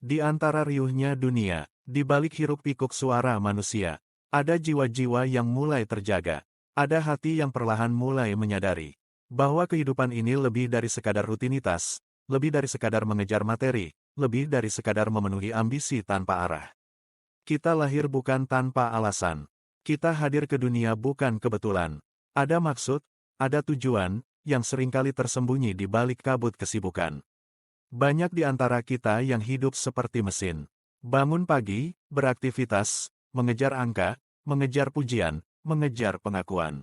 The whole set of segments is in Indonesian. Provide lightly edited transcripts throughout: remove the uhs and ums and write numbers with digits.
Di antara riuhnya dunia, di balik hiruk-pikuk suara manusia, ada jiwa-jiwa yang mulai terjaga. Ada hati yang perlahan mulai menyadari bahwa kehidupan ini lebih dari sekadar rutinitas, lebih dari sekadar mengejar materi, lebih dari sekadar memenuhi ambisi tanpa arah. Kita lahir bukan tanpa alasan. Kita hadir ke dunia bukan kebetulan. Ada maksud, ada tujuan, yang seringkali tersembunyi di balik kabut kesibukan. Banyak di antara kita yang hidup seperti mesin. Bangun pagi, beraktivitas, mengejar angka, mengejar pujian, mengejar pengakuan.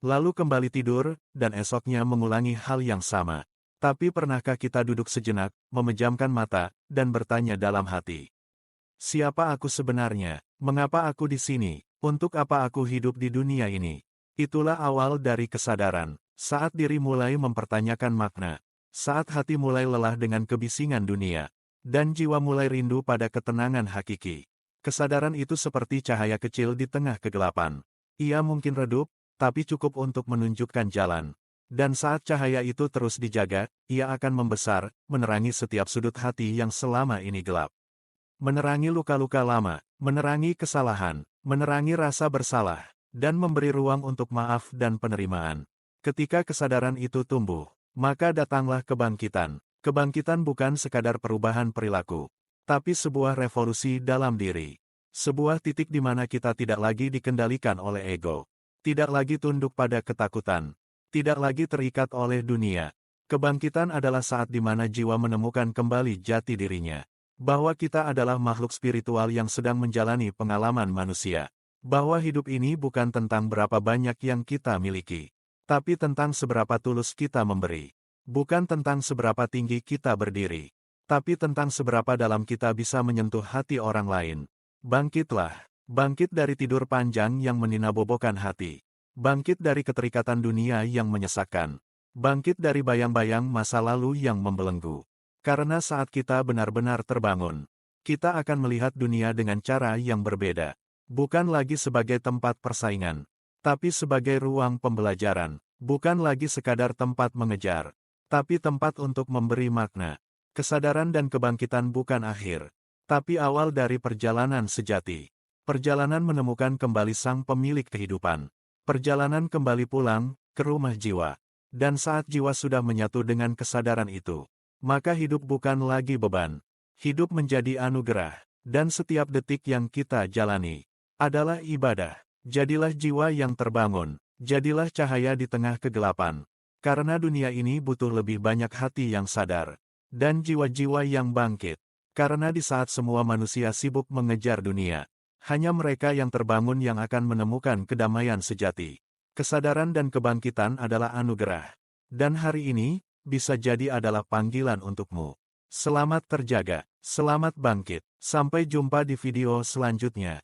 Lalu kembali tidur, dan esoknya mengulangi hal yang sama. Tapi pernahkah kita duduk sejenak, memejamkan mata, dan bertanya dalam hati? Siapa aku sebenarnya? Mengapa aku di sini? Untuk apa aku hidup di dunia ini? Itulah awal dari kesadaran. Saat diri mulai mempertanyakan makna. Saat hati mulai lelah dengan kebisingan dunia, dan jiwa mulai rindu pada ketenangan hakiki. Kesadaran itu seperti cahaya kecil di tengah kegelapan. Ia mungkin redup, tapi cukup untuk menunjukkan jalan. Dan saat cahaya itu terus dijaga, ia akan membesar, menerangi setiap sudut hati yang selama ini gelap. Menerangi luka-luka lama, menerangi kesalahan, menerangi rasa bersalah, dan memberi ruang untuk maaf dan penerimaan. Ketika kesadaran itu tumbuh, maka datanglah kebangkitan. Kebangkitan bukan sekadar perubahan perilaku, tapi sebuah revolusi dalam diri. Sebuah titik di mana kita tidak lagi dikendalikan oleh ego. Tidak lagi tunduk pada ketakutan. Tidak lagi terikat oleh dunia. Kebangkitan adalah saat di mana jiwa menemukan kembali jati dirinya. Bahwa kita adalah makhluk spiritual yang sedang menjalani pengalaman manusia. Bahwa hidup ini bukan tentang berapa banyak yang kita miliki, tapi tentang seberapa tulus kita memberi. Bukan tentang seberapa tinggi kita berdiri, tapi tentang seberapa dalam kita bisa menyentuh hati orang lain. Bangkitlah, bangkit dari tidur panjang yang meninabobokan hati. Bangkit dari keterikatan dunia yang menyesakkan. Bangkit dari bayang-bayang masa lalu yang membelenggu. Karena saat kita benar-benar terbangun, kita akan melihat dunia dengan cara yang berbeda. Bukan lagi sebagai tempat persaingan, tapi sebagai ruang pembelajaran. Bukan lagi sekadar tempat mengejar, tapi tempat untuk memberi makna. Kesadaran dan kebangkitan bukan akhir, tapi awal dari perjalanan sejati. Perjalanan menemukan kembali sang pemilik kehidupan. Perjalanan kembali pulang ke rumah jiwa. Dan saat jiwa sudah menyatu dengan kesadaran itu, maka hidup bukan lagi beban. Hidup menjadi anugerah. Dan setiap detik yang kita jalani adalah ibadah. Jadilah jiwa yang terbangun, jadilah cahaya di tengah kegelapan. Karena dunia ini butuh lebih banyak hati yang sadar, dan jiwa-jiwa yang bangkit. Karena di saat semua manusia sibuk mengejar dunia, hanya mereka yang terbangun yang akan menemukan kedamaian sejati. Kesadaran dan kebangkitan adalah anugerah. Dan hari ini, bisa jadi adalah panggilan untukmu. Selamat terjaga, selamat bangkit. Sampai jumpa di video selanjutnya.